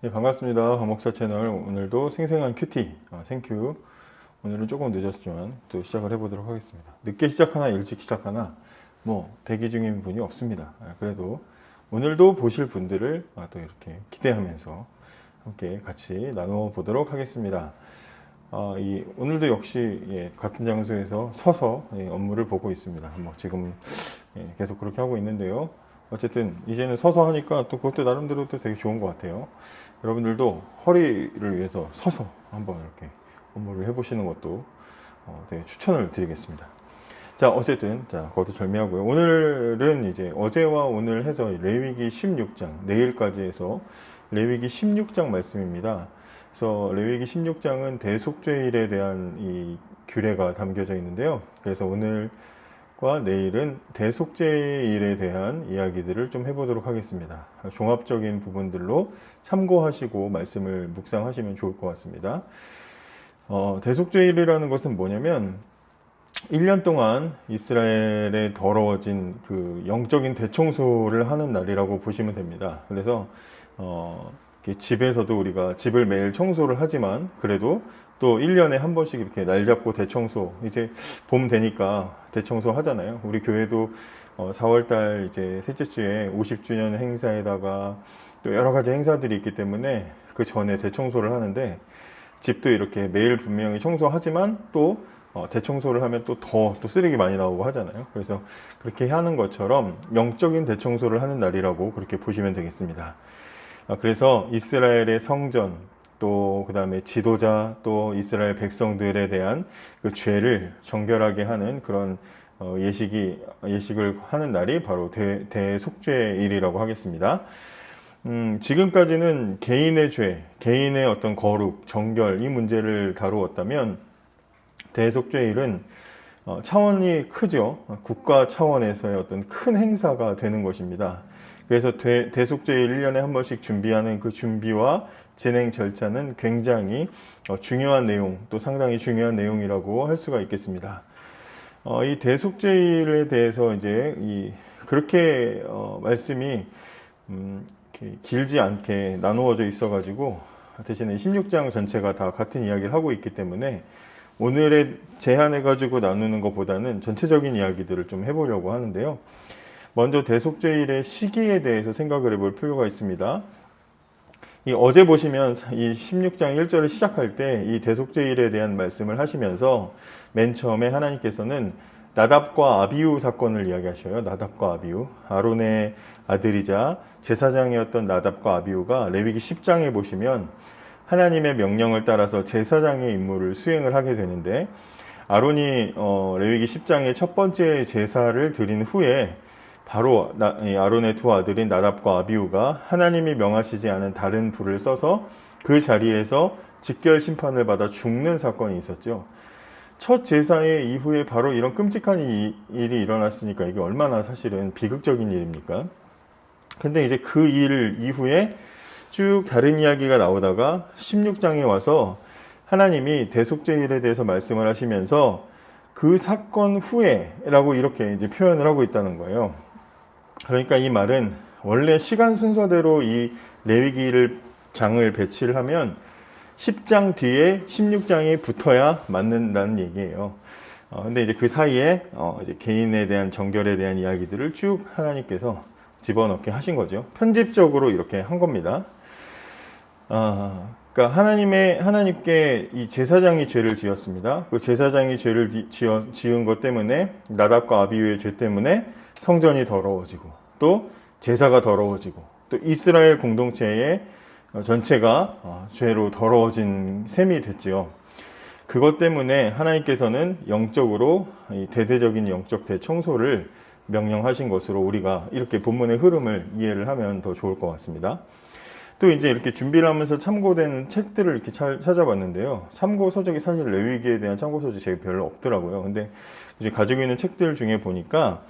네, 반갑습니다. 박목사 채널. 오늘도 생생한 큐티, 생큐. 오늘은 조금 늦었지만 또 시작을 해보도록 하겠습니다. 늦게 시작하나 일찍 시작하나 대기 중인 분이 없습니다. 그래도 오늘도 보실 분들을 또 이렇게 기대하면서 함께 같이 나누어 보도록 하겠습니다. 오늘도 역시 같은 장소에서 서서 업무를 보고 있습니다. 지금 계속 그렇게 하고 있는데요. 어쨌든 이제는 서서 하니까 또 그것도 나름대로 또 되게 좋은 것 같아요. 여러분들도 허리를 위해서 서서 한번 이렇게 업무를 해보시는 것도 되게 추천을 드리겠습니다. 자, 어쨌든 거두절미하고요. 오늘은 이제 어제와 오늘 해서 레위기 16장, 내일까지 해서 레위기 16장 말씀입니다. 그래서 레위기 16장은 대속죄일에 대한 이 규례가 담겨져 있는데요. 그래서 오늘과 내일은 대속죄일에 대한 이야기들을 좀 해보도록 하겠습니다. 종합적인 부분들로 참고하시고 말씀을 묵상하시면 좋을 것 같습니다. 대속죄일이라는 것은 뭐냐면 1년 동안 이스라엘에 더러워진 그 영적인 대청소를 하는 날이라고 보시면 됩니다. 그래서 집에서도 우리가 집을 매일 청소를 하지만 그래도 또 1년에 한 번씩 이렇게 날 잡고 대청소, 이제 봄 되니까 대청소 하잖아요. 우리 교회도 4월달 이제 셋째 주에 50주년 행사에다가 또 여러 가지 행사들이 있기 때문에 그 전에 대청소를 하는데, 집도 이렇게 매일 분명히 청소하지만 또 대청소를 하면 또 쓰레기 많이 나오고 하잖아요. 그래서 그렇게 하는 것처럼 영적인 대청소를 하는 날이라고 그렇게 보시면 되겠습니다. 그래서 이스라엘의 성전, 또 그 다음에 지도자, 또 이스라엘 백성들에 대한 그 죄를 정결하게 하는 그런 예식을 하는 날이 바로 대속죄일이라고 하겠습니다. 지금까지는 개인의 죄, 개인의 어떤 거룩, 정결, 이 문제를 다루었다면 대속죄일은 차원이 크죠. 국가 차원에서의 어떤 큰 행사가 되는 것입니다. 그래서 대속죄일 1년에 한 번씩 준비하는 그 준비와 진행 절차는 굉장히 중요한 내용, 또 상당히 중요한 내용이라고 할 수가 있겠습니다. 이 대속죄일에 대해서 이제 그렇게 말씀이 길지 않게 나누어져 있어가지고 대신에 16장 전체가 다 같은 이야기를 하고 있기 때문에 오늘에 제한해가지고 나누는 것보다는 전체적인 이야기들을 좀 해보려고 하는데요. 먼저 대속죄일의 시기에 대해서 생각을 해볼 필요가 있습니다. 어제 보시면 이 16장 1절을 시작할 때 이 대속죄일에 대한 말씀을 하시면서 맨 처음에 하나님께서는 나답과 아비후 사건을 이야기하셔요. 나답과 아비후, 아론의 아들이자 제사장이었던 나답과 아비후가 레위기 10장에 보시면 하나님의 명령을 따라서 제사장의 임무를 수행을 하게 되는데, 아론이 레위기 10장의 첫 번째 제사를 드린 후에 바로 아론의 두 아들인 나답과 아비후가 하나님이 명하시지 않은 다른 불을 써서 그 자리에서 직결 심판을 받아 죽는 사건이 있었죠. 첫 제사의 이후에 바로 이런 끔찍한 일이 일어났으니까 이게 얼마나 사실은 비극적인 일입니까? 근데 이제 그 일 이후에 쭉 다른 이야기가 나오다가 16장에 와서 하나님이 대속죄일에 대해서 말씀을 하시면서 그 사건 후에라고 이렇게 이제 표현을 하고 있다는 거예요. 그러니까 이 말은 원래 시간 순서대로 이 레위기를 장을 배치를 하면 10장 뒤에 16장이 붙어야 맞는다는 얘기예요. 근데 이제 그 사이에 이제 개인에 대한 정결에 대한 이야기들을 쭉 하나님께서 집어넣게 하신 거죠. 편집적으로 이렇게 한 겁니다. 그러니까 하나님께 이 제사장이 죄를 지었습니다. 그 제사장이 죄를 지은 것 때문에, 나답과 아비후의 죄 때문에 성전이 더러워지고, 또 제사가 더러워지고, 또 이스라엘 공동체의 전체가 죄로 더러워진 셈이 됐지요. 그것 때문에 하나님께서는 영적으로 대대적인 영적 대청소를 명령하신 것으로 우리가 이렇게 본문의 흐름을 이해를 하면 더 좋을 것 같습니다. 또 이제 이렇게 준비를 하면서 참고된 책들을 이렇게 찾아봤는데요. 참고 소적이 사실 레위기에 대한 참고 소적이 별로 없더라고요. 근데 이제 가지고 있는 책들 중에 보니까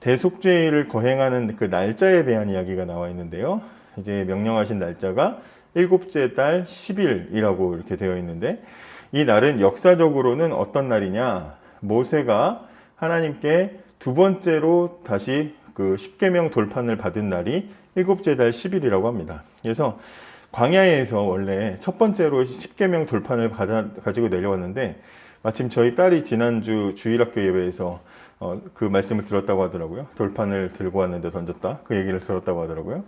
대속죄일을 거행하는 그 날짜에 대한 이야기가 나와 있는데요. 이제 명령하신 날짜가 일곱째 달 10일이라고 이렇게 되어 있는데, 이 날은 역사적으로는 어떤 날이냐? 모세가 하나님께 두 번째로 다시 그 십계명 돌판을 받은 날이 일곱째 달 10일이라고 합니다. 그래서 광야에서 원래 첫 번째로 십계명 돌판을 가지고 내려왔는데 마침 저희 딸이 지난주 주일학교 예배에서 그 말씀을 들었다고 하더라고요. 돌판을 들고 왔는데 던졌다. 그 얘기를 들었다고 하더라고요.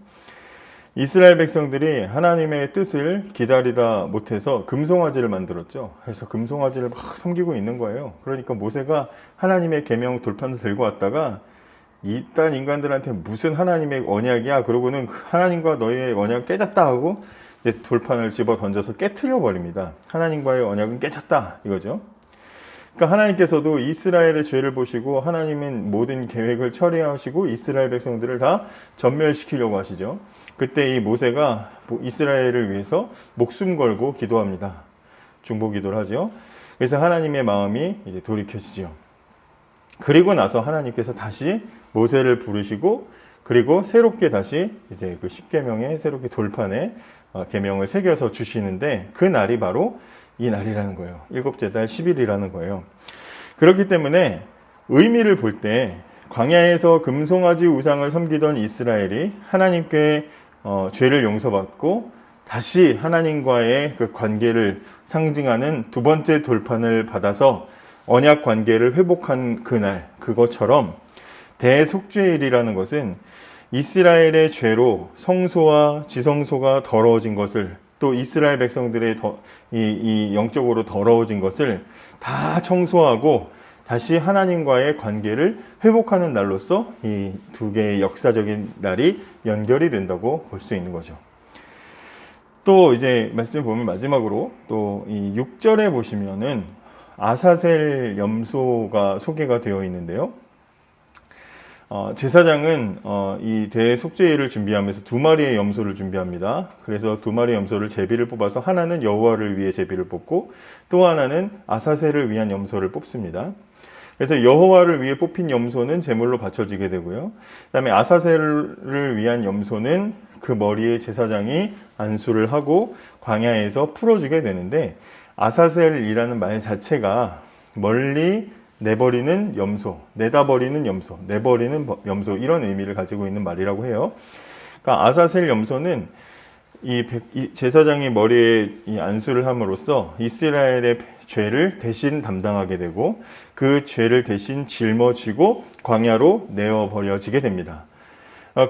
이스라엘 백성들이 하나님의 뜻을 기다리다 못해서 금송아지를 만들었죠. 그래서 금송아지를 막 섬기고 있는 거예요. 그러니까 모세가 하나님의 계명 돌판을 들고 왔다가 이딴 인간들한테 무슨 하나님의 언약이야? 그러고는 하나님과 너희의 언약을 깨졌다 하고 이제 돌판을 집어 던져서 깨트려 버립니다. 하나님과의 언약은 깨졌다 이거죠. 그러니까 하나님께서도 이스라엘의 죄를 보시고 하나님은 모든 계획을 처리하시고 이스라엘 백성들을 다 전멸시키려고 하시죠. 그때 이 모세가 이스라엘을 위해서 목숨 걸고 기도합니다. 중보 기도를 하죠. 그래서 하나님의 마음이 이제 돌이켜지죠. 그리고 나서 하나님께서 다시 모세를 부르시고 그리고 새롭게 다시 이제 그 십계명의 새롭게 돌판에 계명을 새겨서 주시는데 그 날이 바로 이 날이라는 거예요. 일곱째 달 10일이라는 거예요. 그렇기 때문에 의미를 볼 때 광야에서 금송아지 우상을 섬기던 이스라엘이 하나님께 죄를 용서받고 다시 하나님과의 그 관계를 상징하는 두 번째 돌판을 받아서 언약 관계를 회복한 그날, 그것처럼 대속죄일이라는 것은 이스라엘의 죄로 성소와 지성소가 더러워진 것을 또 이스라엘 백성들의 이 영적으로 더러워진 것을 다 청소하고 다시 하나님과의 관계를 회복하는 날로서 이 두 개의 역사적인 날이 연결이 된다고 볼 수 있는 거죠. 또 이제 말씀을 보면 마지막으로 또 이 6절에 보시면은 아사셀 염소가 소개가 되어 있는데요. 제사장은 이 대속죄일을 준비하면서 두 마리의 염소를 준비합니다. 그래서 두 마리의 염소를 제비를 뽑아서 하나는 여호와를 위해 제비를 뽑고 또 하나는 아사셀을 위한 염소를 뽑습니다. 그래서 여호와를 위해 뽑힌 염소는 제물로 바쳐지게 되고요. 그다음에 아사셀을 위한 염소는 그 머리에 제사장이 안수를 하고 광야에서 풀어주게 되는데 아사셀이라는 말 자체가 멀리 내버리는 염소, 내다버리는 염소, 내버리는 염소 이런 의미를 가지고 있는 말이라고 해요. 그러니까 아사셀 염소는 이 제사장이 머리에 이 안수를 함으로써 이스라엘의 죄를 대신 담당하게 되고 그 죄를 대신 짊어지고 광야로 내어버려지게 됩니다.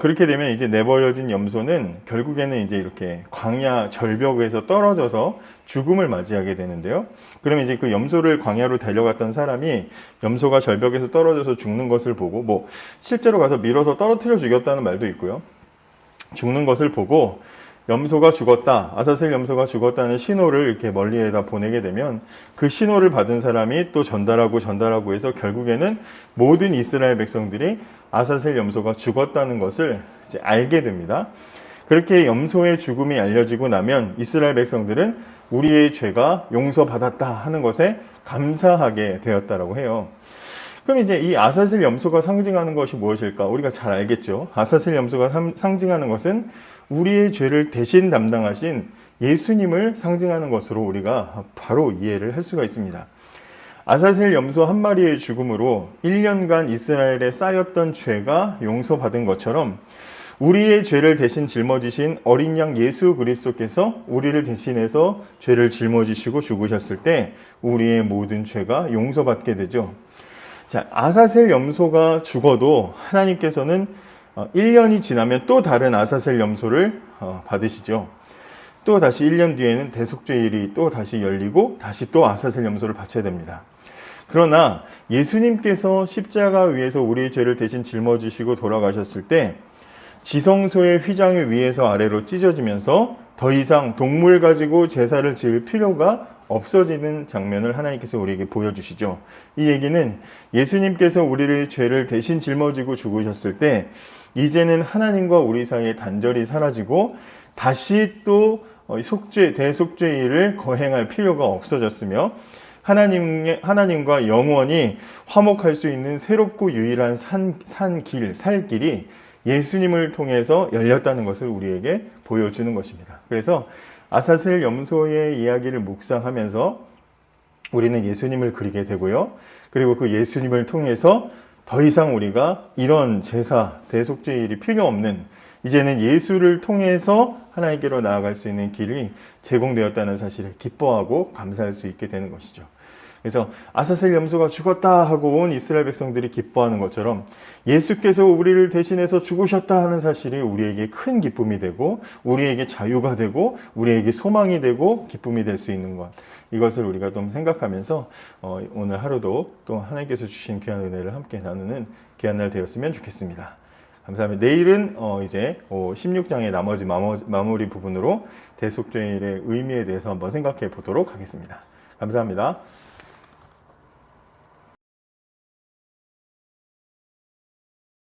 그렇게 되면 이제 내버려진 염소는 결국에는 이제 이렇게 광야 절벽에서 떨어져서 죽음을 맞이하게 되는데요. 그러면 이제 그 염소를 광야로 데려갔던 사람이 염소가 절벽에서 떨어져서 죽는 것을 보고 뭐 실제로 가서 밀어서 떨어뜨려 죽였다는 말도 있고요. 죽는 것을 보고 염소가 죽었다, 아사셀 염소가 죽었다는 신호를 이렇게 멀리에다 보내게 되면 그 신호를 받은 사람이 또 전달하고 해서 결국에는 모든 이스라엘 백성들이 아사셀 염소가 죽었다는 것을 이제 알게 됩니다. 그렇게 염소의 죽음이 알려지고 나면 이스라엘 백성들은 우리의 죄가 용서받았다 하는 것에 감사하게 되었다라고 해요. 그럼 이제 이 아사셀 염소가 상징하는 것이 무엇일까? 우리가 잘 알겠죠. 아사셀 염소가 상징하는 것은 우리의 죄를 대신 담당하신 예수님을 상징하는 것으로 우리가 바로 이해를 할 수가 있습니다. 아사셀 염소 한 마리의 죽음으로 1년간 이스라엘에 쌓였던 죄가 용서받은 것처럼 우리의 죄를 대신 짊어지신 어린 양 예수 그리스도께서 우리를 대신해서 죄를 짊어지시고 죽으셨을 때 우리의 모든 죄가 용서받게 되죠. 자, 아사셀 염소가 죽어도 하나님께서는 1년이 지나면 또 다른 아사셀 염소를 받으시죠. 또 다시 1년 뒤에는 대속죄일이 또 다시 열리고 다시 또 아사셀 염소를 바쳐야 됩니다. 그러나 예수님께서 십자가 위에서 우리의 죄를 대신 짊어지시고 돌아가셨을 때 지성소의 휘장이 위에서 아래로 찢어지면서 더 이상 동물 가지고 제사를 지을 필요가 없어지는 장면을 하나님께서 우리에게 보여주시죠. 이 얘기는 예수님께서 우리의 죄를 대신 짊어지고 죽으셨을 때 이제는 하나님과 우리 사이의 단절이 사라지고 다시 또 대속죄일을 거행할 필요가 없어졌으며 하나님과 영원히 화목할 수 있는 새롭고 유일한 살 길이 예수님을 통해서 열렸다는 것을 우리에게 보여주는 것입니다. 그래서 아사셀 염소의 이야기를 묵상하면서 우리는 예수님을 그리게 되고요. 그리고 그 예수님을 통해서 더 이상 우리가 이런 제사, 대속죄일이 필요 없는 이제는 예수를 통해서 하나님께로 나아갈 수 있는 길이 제공되었다는 사실에 기뻐하고 감사할 수 있게 되는 것이죠. 그래서 아사셀 염소가 죽었다 하고 온 이스라엘 백성들이 기뻐하는 것처럼 예수께서 우리를 대신해서 죽으셨다 하는 사실이 우리에게 큰 기쁨이 되고 우리에게 자유가 되고 우리에게 소망이 되고 기쁨이 될 수 있는 것, 이것을 우리가 좀 생각하면서 오늘 하루도 또 하나님께서 주신 귀한 은혜를 함께 나누는 귀한 날 되었으면 좋겠습니다. 감사합니다. 내일은 이제 16장의 나머지 마무리 부분으로 대속죄일의 의미에 대해서 한번 생각해 보도록 하겠습니다. 감사합니다.